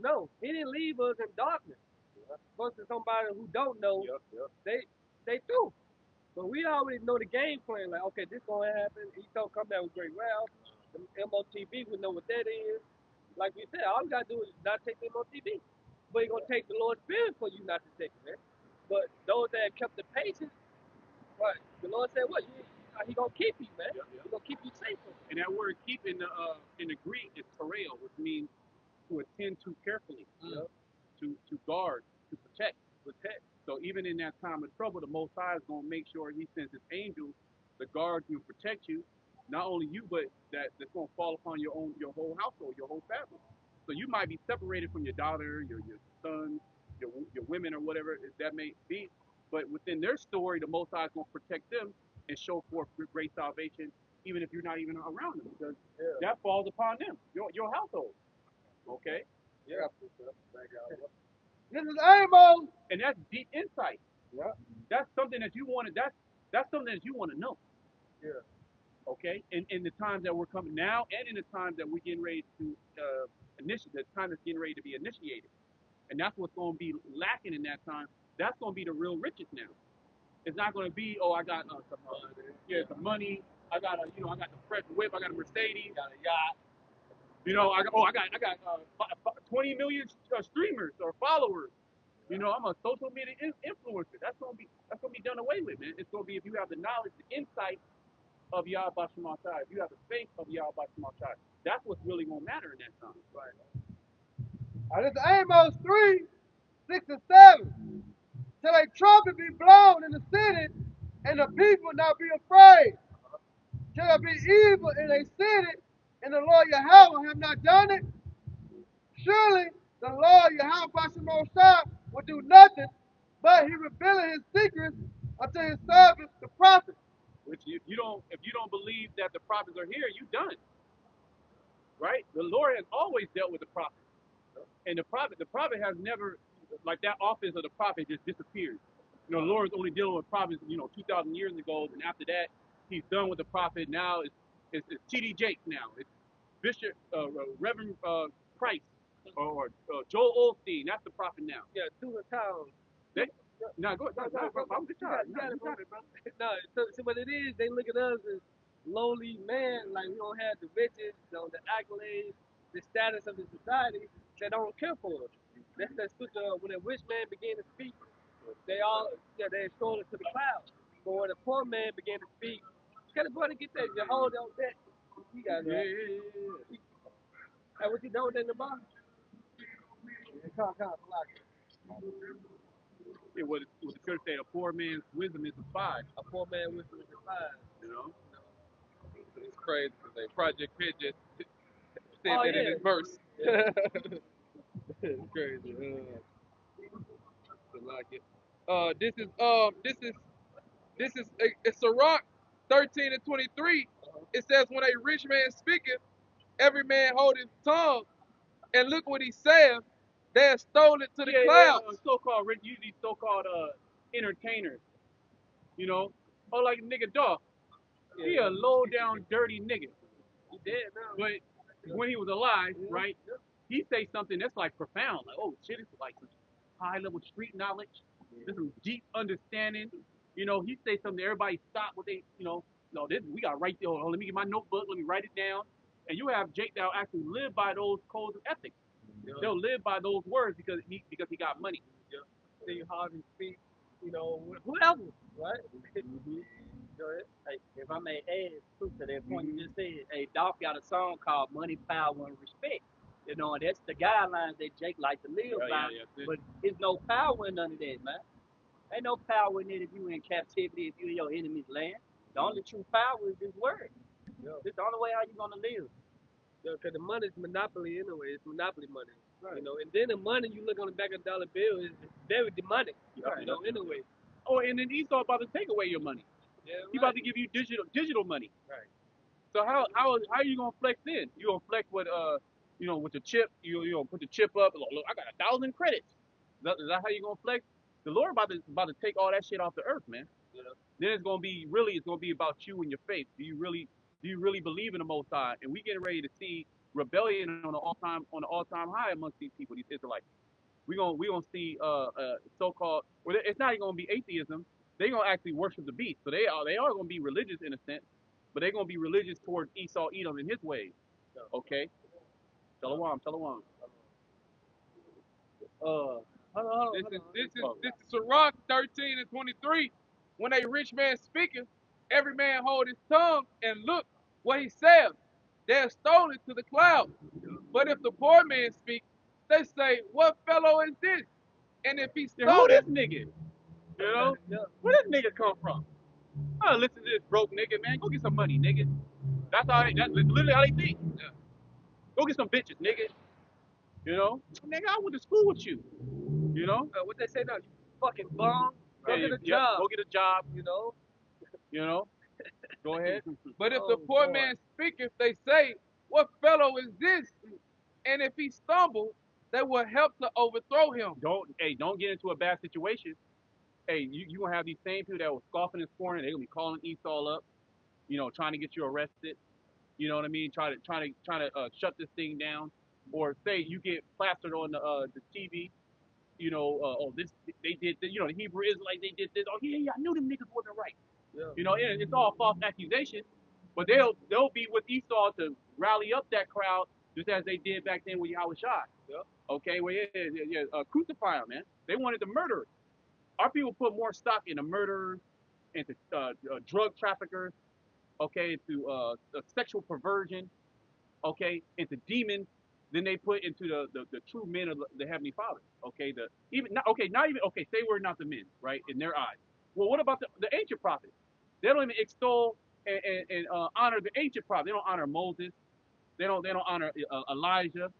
know. He didn't leave us in darkness. Versus somebody who don't know, they do. But we already know the game plan. Like, okay, this gonna happen. He don't come down with great wealth. The MOTB, we know what that is. Like we said, all you gotta do is not take the MOTB. But you're gonna take the Lord's Spirit for you not to take it, man. But those that kept the patience, right? The Lord said, what? He gonna keep you, man. He gonna keep you safe. And that word "keep" in the Greek is pareo, which means to attend to carefully, to guard, to protect. So even in that time of trouble, the Most High is gonna make sure He sends His angels to guard you and protect you. Not only you, but that's gonna fall upon your whole household, your whole family. So you might be separated from your daughter, your son, your women, or whatever that may be. But within their story, the Most High is gonna protect them and show forth great salvation, even if you're not even around them, because that falls upon them, your household. Okay. Yeah. This is Amos. And that's deep insight. Yeah. That's something that you want to. That's something that you want to know. Yeah. Okay. In the times that we're coming now, and in the times that we're getting ready to initiate, the time that's getting ready to be initiated, and that's what's going to be lacking in that time. That's going to be the real riches now. It's not going to be, oh, I got some money. I got I got the fresh whip. I got a Mercedes. Got a yacht. I got 20 million streamers or followers. I'm a social media influencer. That's gonna be done away with, man. It's gonna be if you have the knowledge, the insight of Yahweh Shemashai, if you have the faith of Yahweh Shemashai, that's what's really gonna matter in that time. This is Amos 3, 6 and 7. Till a trumpet be blown in the city, and the people not be afraid. Shall there be evil in a city, and the Lord Yahweh have not done it? Surely the Lord Yahweh will do nothing, but He revealing His secrets unto His servants, the prophets. Which if you don't believe that the prophets are here, you done. Right? The Lord has always dealt with the prophet, and the prophet has never, like, that office of the prophet just disappeared. The Lord is only dealing with prophets, 2,000 years ago, and after that, He's done with the prophet. Now it's T.D. Jakes now. It's Bishop Reverend Price or Joel Osteen. That's the prophet now. Yeah, two times. Now go. I'm just trying. You got it, bro. No, so what it is, they look at us as lowly man, like we don't have the riches, the accolades, the status of the society. They don't care for us. That's that scripture. When a rich man began to speak, they extolled it to the clouds. But when a poor man began to speak, you gotta go and get that. You hold on that. You got that. Hey, what you done with that in the bottom? Come, Yeah, what the church say, a poor man's wisdom is despised. A poor man's wisdom is despised. It's crazy because they Project Pitt just said Oh, that in yeah. his verse. Yeah. It's crazy. I like it. This is it's Sirach 13 and 23. It says, when a rich man speaketh, every man hold his tongue, and look what he saith, they have stolen it to the clouds. So-called usually so-called entertainers. Oh, like nigga Dog. He a low down dirty nigga. He dead now. But when he was alive, right? He say something that's like profound, like, oh shit, it's like some high level street knowledge, there's some deep understanding. He say something, everybody stop what they, no, this we got right there. Let me get my notebook, let me write it down. And you have Jake that'll actually live by those codes of ethics. They'll live by those words because he got money. Steve Harvey speak, whoever, right? Hey, if I may add to that point you just said, hey, Dolph got a song called Money, Power, and Respect. And that's the guidelines that Jake like to live by. But there's no power in none of that, man. Ain't no power in it if you in captivity, if you in your enemy's land. The only true power is this word. This the only way how you gonna live. Because the money is monopoly anyway. It's monopoly money. Right. And then the money you look on the back of the dollar bill is very demonic. Anyway. Oh, and then Esau about to take away your money. Yeah, right. He about to give you digital money. Right. So how are you gonna flex then? You gonna flex with with the chip? You gonna put the chip up? Look, I got 1,000 credits. Is that how you gonna flex? The Lord about to take all that shit off the earth, man. Yeah. Then it's gonna be about you and your faith. Do you really believe in the Most High? And we getting ready to see rebellion on the all time high amongst these people, these Israelites. We gonna see so-called, well, it's not even gonna be atheism. They gonna actually worship the beast. So they are gonna be religious in a sense, but they're gonna be religious towards Esau Edom in his ways. Okay, shalom, shalom. This is Sirach 13 and 23. When a rich man speaketh, every man hold his tongue and look what he saith. They are stolen to the cloud. But if the poor man speak, they say, what fellow is this? And if he Yeah, who stole this it, nigga? You know, where this nigga come from? Oh, listen to this broke nigga, man. Go get some money, nigga. That's literally how they think. Go get some bitches, nigga. You know, nigga, I went to school with you. You know, What they say now? You fucking bum. Go get a yeah, job. go get a job. You know. You know, go ahead. but if the poor man speaketh, they say, what fellow is this? And if he stumble, they will help to overthrow him. Don't get into a bad situation. Hey, you gonna have these same people that were scoffing and scorning. They're gonna be calling Esau up. You know, trying to get you arrested. You know what I mean? Trying to shut this thing down, or say you get plastered on the TV. You know, this they did. You know, the Hebrew Israelites they did this. Oh yeah, I knew them niggas wasn't right. Yeah. You know, it's all false accusation, but they'll be with Esau to rally up that crowd just as they did back then with Yahweh Shai. Yeah. Okay, well crucify them, man. They wanted to murder us. Our people put more stock in the murderers, into drug traffickers, okay, into sexual perversion, okay, into demons, than they put into the true men of the Heavenly Father. Okay, say we're not the men, right, in their eyes. Well, what about the ancient prophets? They don't even extol and honor the ancient prophets. They don't honor Moses. They don't honor Elijah.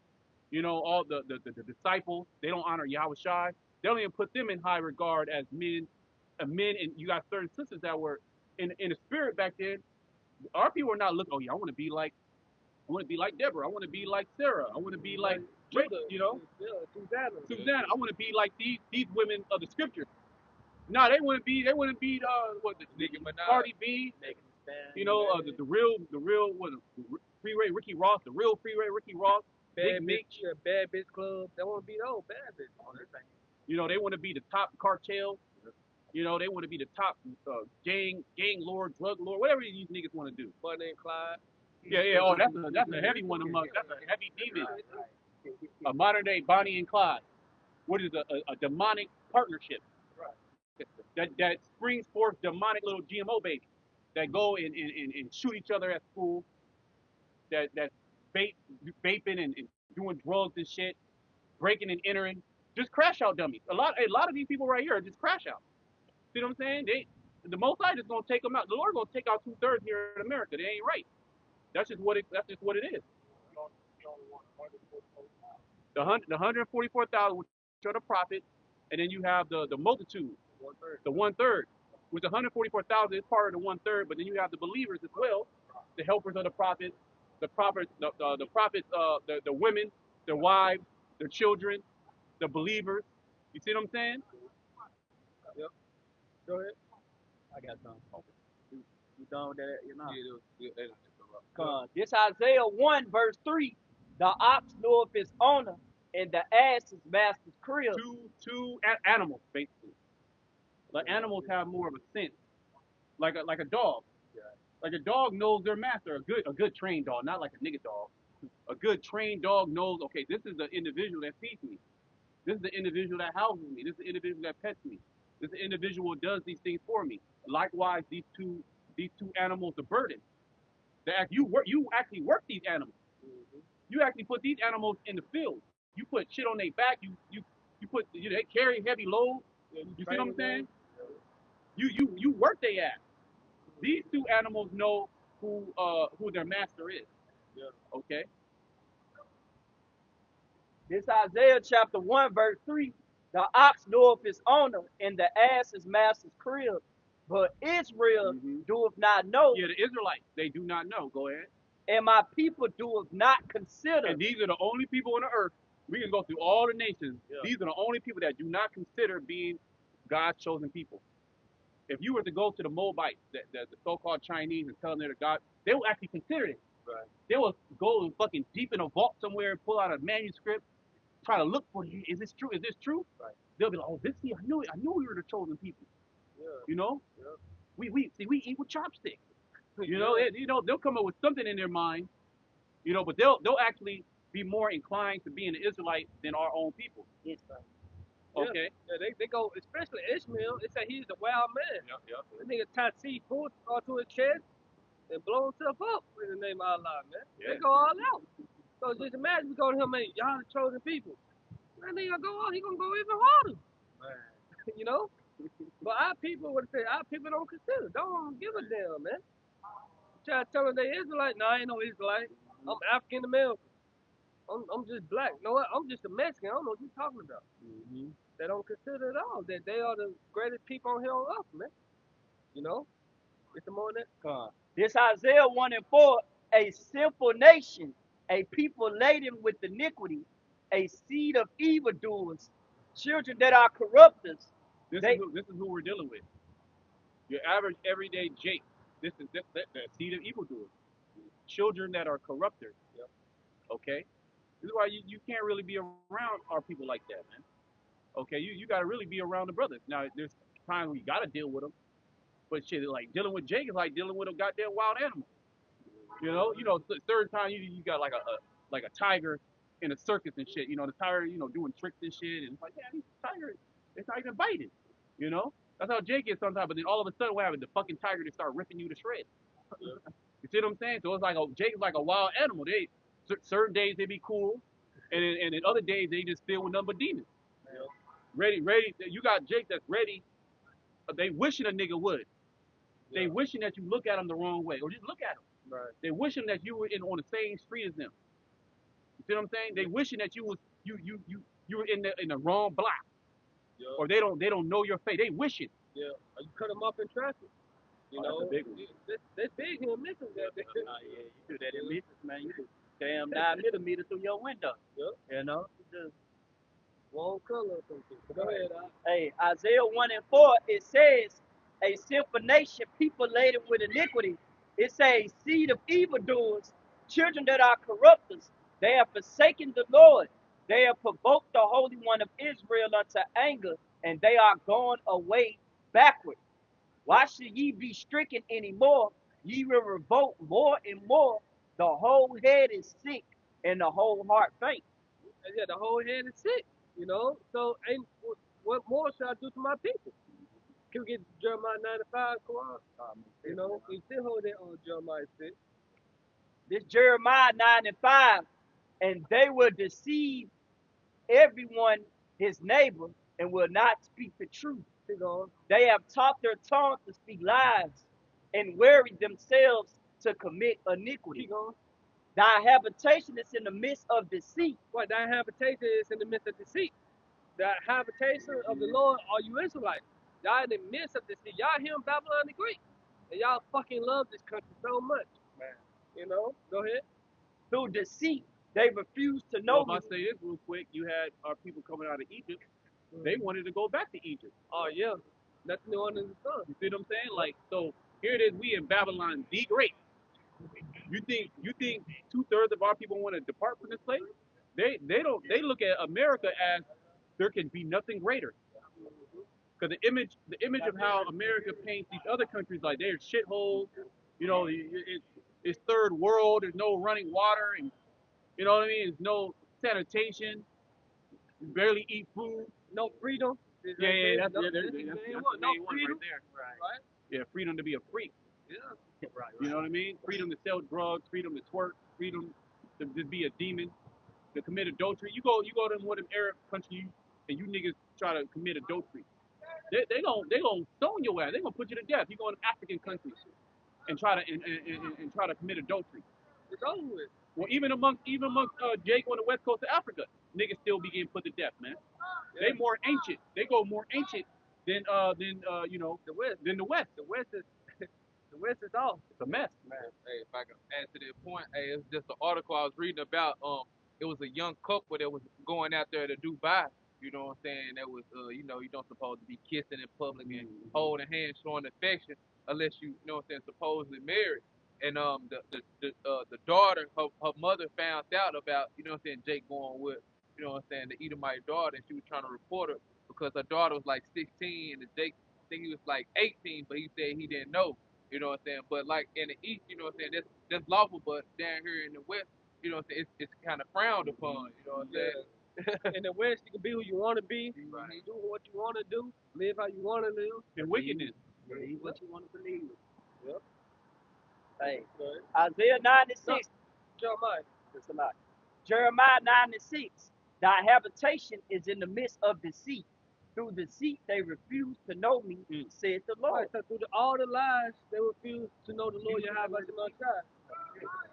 You know, all the disciples. They don't honor Yahweh Shai. They don't even put them in high regard as men. Men, and you got certain sisters that were in the spirit back then. Our people are not looking. Oh yeah, I want to be like Deborah. I want to be like Sarah. I want to be like Rick, you know, Susanna. I want to be like these women of the scriptures. No, they wouldn't be. What the Cardi B. You know, the real Freeway Ricky Ross, the real Freeway Ricky Ross. Bad bitch club. They want to be those bad bitch. You know, they want to be the top cartel. You know, they want to be the top gang lord, drug lord, whatever these niggas want to do. Bonnie and Clyde. Yeah. Oh, that's a heavy one among. That's a heavy demon. A modern day Bonnie and Clyde. What is a demonic partnership? Right. That springs forth demonic little GMO babies that go and shoot each other at school. That vaping and doing drugs and shit, breaking and entering, just crash out dummies. A lot of these people right here are just crash out. See what I'm saying? The Most High is gonna take them out. The Lord gonna take out 2/3 here in America. They ain't right. That's just what it is. The 144,000, which are the prophets, and then you have the multitude, the 1/3, which the 144,000 is part of the 1/3, but then you have the believers as well, the helpers of the prophets, the prophets, the women, their wives, their children, the believers. You see what I'm saying? Yep. Go ahead. I got something. You done with that? You know. Yeah, This Isaiah 1 verse 3. The ox knoweth his owner, and the ass his master's crib. Two animals basically. Like animals have more of a sense, like a dog. Like a dog knows their master. A good trained dog, not like a nigga dog. A good trained dog knows. Okay, this is the individual that feeds me. This is the individual that houses me. This is the individual that pets me. This is the individual who does these things for me. Likewise, these two animals are burden. You actually work these animals. Mm-hmm. You actually put these animals in the field. You put shit on their back. You put they carry heavy loads. You see what I'm saying? You work their ass. These two animals know who their master is. Yeah. Okay. This Isaiah chapter 1 verse 3. The ox knoweth his owner, and the ass his master's crib. But Israel doeth not know. Yeah, the Israelites, they do not know. Go ahead. And my people doeth not consider. And these are the only people on the earth. We can go through all the nations. Yeah. These are the only people that do not consider being God's chosen people. If you were to go to the Moabites, the so-called Chinese, and tell them they're God, they will actually consider it. Right. They will go fucking deep in a vault somewhere and pull out a manuscript, try to look for it. Is this true? Is this true? Right. They'll be like, oh, this, see, I knew it. I knew we were the chosen people. Yeah. You know? Yeah. We eat with chopsticks. You know, Yeah. they'll come up with something in their mind, but they'll actually be more inclined to being an Israelite than our own people. Yes. Okay. Yeah, they go, especially Ishmael. They say he's a wild man. Yep. The nigga tie C4 to his chest and blow himself up in the name of Allah, man. Yeah. They go all out. So just imagine we go to him, man, y'all the chosen people. That nigga go on, he gonna go even harder. Man. You know? But our people would say, our people don't consider, don't give a damn, man. Try to tell them they Israelite. No, I ain't no Israelite. I'm African American. I'm just black. You know what? I'm just a Mexican. I don't know what you're talking about. Mm-hmm. They don't consider at all that they are the greatest people on here on earth, man. You know? Get them on that. This Isaiah 1:4, a sinful nation, a people laden with iniquity, a seed of evildoers, children that are corrupters. This is who we're dealing with. Your average everyday Jake. This is the seed of evildoers. Children that are corrupters. Yep. Okay? This is why you can't really be around our people like that, man. Okay, you gotta really be around the brothers. Now there's times we gotta deal with them, but shit, like dealing with Jake is like dealing with a goddamn wild animal. Certain time you got like a tiger in a circus and shit. The tiger, doing tricks and shit, and it's like, yeah, these tigers, it's not even biting. That's how Jake is sometimes. But then all of a sudden, what happened? The fucking tiger just start ripping you to shreds. You see what I'm saying? So it's like Jake's like a wild animal. Certain days they be cool, and then other days they just filled with nothing but demons. Yeah. Ready. You got Jake that's ready. They wishing a nigga would. Yeah. They wishing that you look at them the wrong way, or just look at them. Right. They wishing that you were on the same street as them. You see what I'm saying? They wishing that you were in the wrong block. Yeah. Or they don't know your face. They wishing. Yeah. Or you cut them up in traffic. That's a big one. That's big here in Memphis. Yeah, you do that in Memphis, man. You do damn 9mm through your window. Yeah. Just wrong color or something. Go ahead, Hey, Isaiah 1:4, it says, a sinful nation, people laden with iniquity. It says, seed of evildoers, children that are corrupters. They have forsaken the Lord. They have provoked the Holy One of Israel unto anger, and they are gone away backward. Why should ye be stricken any more? Ye will revolt more and more. The whole head is sick, and the whole heart faint. Yeah, the whole head is sick. So what more should I do to my people? Can we get Jeremiah 9:5, Quran? We still hold that on Jeremiah 6. This Jeremiah 9:5, and they will deceive everyone his neighbor and will not speak the truth. They have taught their tongue to speak lies and wearied themselves to commit iniquity. Thy habitation is in the midst of deceit. What? Thy habitation is in the midst of deceit. The habitation of the Lord are you Israelites. Y'all in the midst of deceit. Y'all hear Babylon the Greek. And y'all fucking love this country so much. Man. Go ahead. Through deceit, they refuse to know. Well, if I say this real quick, you had our people coming out of Egypt. They wanted to go back to Egypt. Oh, yeah. Nothing new under the sun. You see what I'm saying? Like, so here it is, we in Babylon the Great. You think 2/3 of our people want to depart from this place? They look at America as there can be nothing greater. Because the image of how America paints these other countries, like they're shitholes, it's third world, there's no running water, and you know what I mean? There's no sanitation, you barely eat food. No freedom. That's the main one right there. Right. Yeah, freedom to be a freak. Yeah. Right. You know what I mean? Freedom to sell drugs, freedom to twerk, freedom to just be a demon, to commit adultery. You go to one of them Arab countries and you niggas try to commit adultery. They gonna stone your ass. They gonna put you to death. You go in African countries and try to commit adultery. It's over with. Well, even amongst Jake on the west coast of Africa, niggas still be getting put to death, man. Yeah. They more ancient. They go more ancient than the West. Than the West. The West is off. It's a mess, man. Hey, if I can add to that point, hey, it's just an article I was reading about. It was a young couple that was going out there to Dubai. You know what I'm saying? That was, you don't supposed to be kissing in public and holding hands, showing affection, unless you know what I'm saying, supposedly married. And the daughter, her mother found out about, you know what I'm saying, Jake going with, you know what I'm saying, the Edomite daughter, and she was trying to report her because her daughter was like 16 and Jake, I think he was like 18, but he said he didn't know, you know what I'm saying. But like in the East, you know what I'm saying, that's lawful, but down here in the West, you know what I'm saying, it's kind of frowned upon, you know what I'm saying. In the West, you can be who you want to be, do what you want to do, live how you want to live. And wickedness. Believe what you want to believe. Yep. Hey, Good. Isaiah 96. Jeremiah. That's a lot. Jeremiah 96. Thy habitation is in the midst of deceit. Through deceit they refuse to know me, said the Lord. Right, so through all the lies, they refuse to know the Lord Yahweh Shemashai.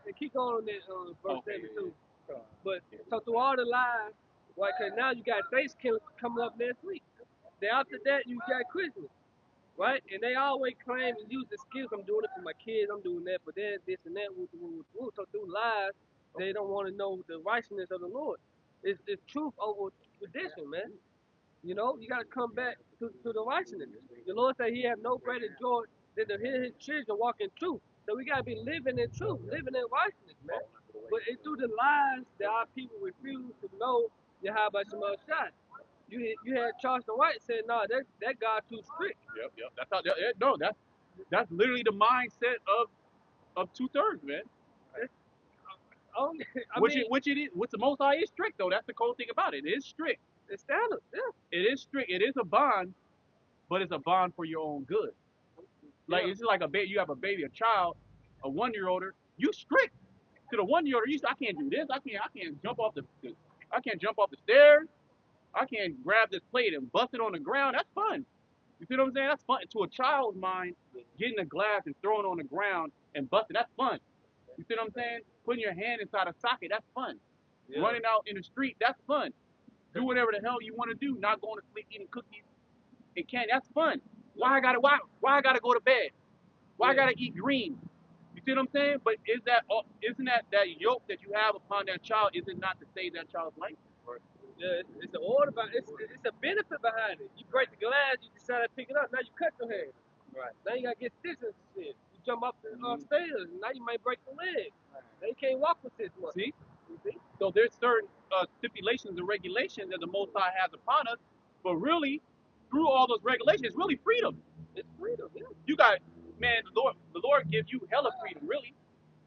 And keep going on that verse 72. But so through all the lies, right? Because now you got Thanksgiving coming up next week. Then after that, you got Christmas, right? And they always claim and use the excuse, I'm doing it for my kids, I'm doing that for that, this and that. So through lies, they don't want to know the righteousness of the Lord. It's truth over tradition, man. You know, you got to come back to the righteousness. The Lord said He have no greater joy than to hear His children walk in truth. So we got to be living in truth, living in righteousness, man. But it's through the lies that our people refuse to know Yahweh Shema Shai. You had Charleston White saying, no, that God too strict. Yep. That's how. No, that's literally the mindset of 2/3, man. Which it is. What's the Most High is strict though. That's the cool thing about it. It is strict. It's standard, yeah. It is strict. It is a bond, but it's a bond for your own good. Like it's like a baby. You have a baby, a child, a 1-year-old. You strict to the 1-year-old. You say, I can't do this. I can't jump off I can't jump off the stairs. I can't grab this plate and bust it on the ground. That's fun. You see what I'm saying? That's fun. To a child's mind, getting a glass and throwing it on the ground and busting, that's fun. You see what I'm saying? Putting your hand inside a socket, that's fun. Yeah. Running out in the street, that's fun. Do whatever the hell you want to do. Not going to sleep eating cookies and candy, that's fun. Why I gotta go to bed? Why I gotta eat green? You see what I'm saying? But isn't that yoke that you have upon that child? Is it not to save that child's life? Yeah, it's an order, it's a benefit behind it. You break the glass, you decide to pick it up. Now you cut your hand. Right. Now you gotta get stitches and shit. You jump up the stairs, and now you might break the leg. Now you can't walk with this one. See? So there's certain stipulations and regulations that the Most High has upon us, but really, through all those regulations, it's really freedom. It's freedom. Yeah. You got, man, the Lord gives you hella freedom, really,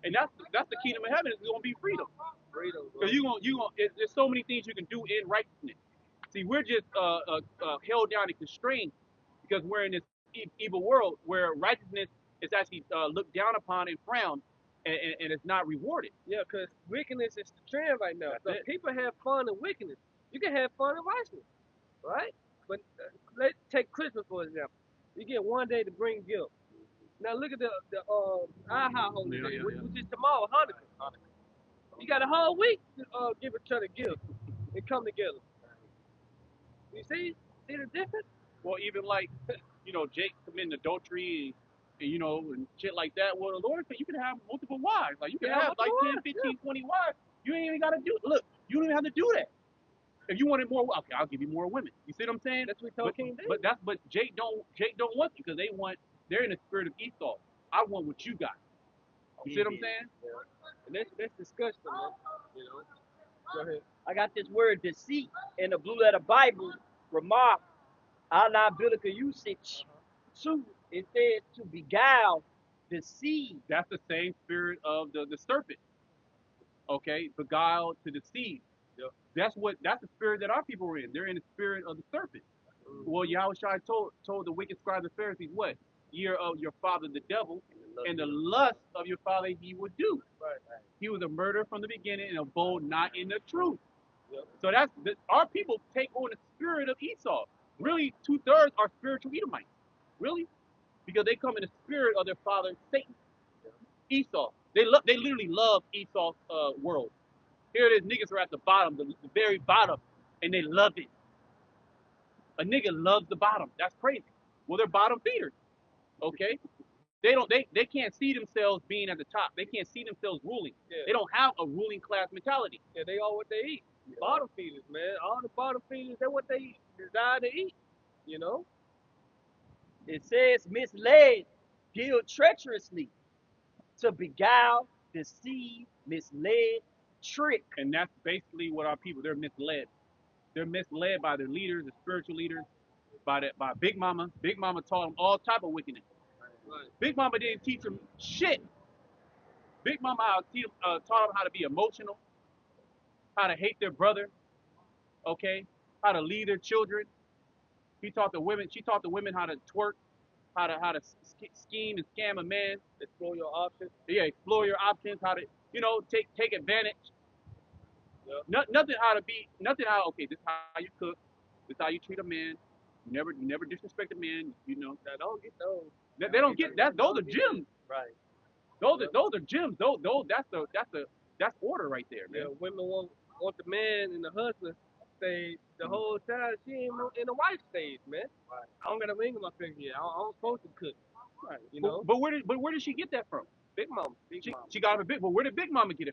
and that's the kingdom of heaven. Is gonna be freedom. Freedom. Because there's so many things you can do in righteousness. See, we're just held down and constrained because we're in this evil world where righteousness is actually looked down upon and frowned, and it's not rewarded. Yeah, because wickedness is the trend right now. So people have fun in wickedness. You can have fun in righteousness, right? But let's take Christmas for example. You get one day to bring guilt. Now look at our holiday, which is tomorrow, Hanukkah. You got a whole week to give each other gifts and come together. You see the difference? Well, even like, Jake committing adultery and shit like that. Well, the Lord said you can have multiple wives. Like you can have like 10, 15, 20 wives. You ain't even got to do it. Look, you don't even have to do that. If you wanted more, okay, I'll give you more women. You see what I'm saying? That's what we told King David. But Jake don't want you because they're in the spirit of Esau. I want what you got. You see what I'm saying? Yeah. And let's discuss them, man. Go ahead. I got this word deceit in the Blue Letter Bible. Remark, Allah biblical usage. 2, it says to beguile, deceive. That's the same spirit of the serpent. Okay, beguile to deceive. Yep. That's the spirit that our people are in. They're in the spirit of the serpent. Mm-hmm. Well, Yahushua told the wicked scribes and Pharisees what? Year of your father the devil, and the lust of your father he would do. Right. He was a murderer from the beginning and abode not in the truth. Yep. So our people take on the spirit of Esau. Really, 2/3 are spiritual Edomites. Really, because they come in the spirit of their father Satan. Yep. Esau. They literally love Esau's world. Here it is, niggas are at the bottom, the very bottom, and they love it. A nigga loves the bottom. That's crazy. Well, they're bottom feeders. Okay? They can't see themselves being at the top. They can't see themselves ruling. Yeah. They don't have a ruling class mentality. Yeah, they are what they eat. Yeah. Bottom feeders, man. All the bottom feeders, they're what they desire to eat. It says misled, deal treacherously. to beguile, deceive, mislead, trick. And that's basically what our people, they're misled. They're misled by their leaders, the spiritual leaders, by Big Mama. Big Mama taught them all type of wickedness. Right. Big Mama didn't teach them shit. Big Mama taught them how to be emotional, how to hate their brother, okay, how to lead their children. She taught the women how to twerk, how to scheme and scam a man. Explore your options. Yeah, explore your options. How to take advantage. Yep. Nothing how okay. This is how you cook. This is how you treat a man. You never disrespect a man. Now don't get those. They don't get that. Those are gems. Right. Those are gems. Those that's order right there, man. Yeah, women want the man and the husband stay the whole time. She ain't in the wife stage, man. Right. I don't got a ring in my finger yet. I'm supposed to cook. Right. You know. But where did she get that from? Big mama. She got it from Big. But where did Big Mama get it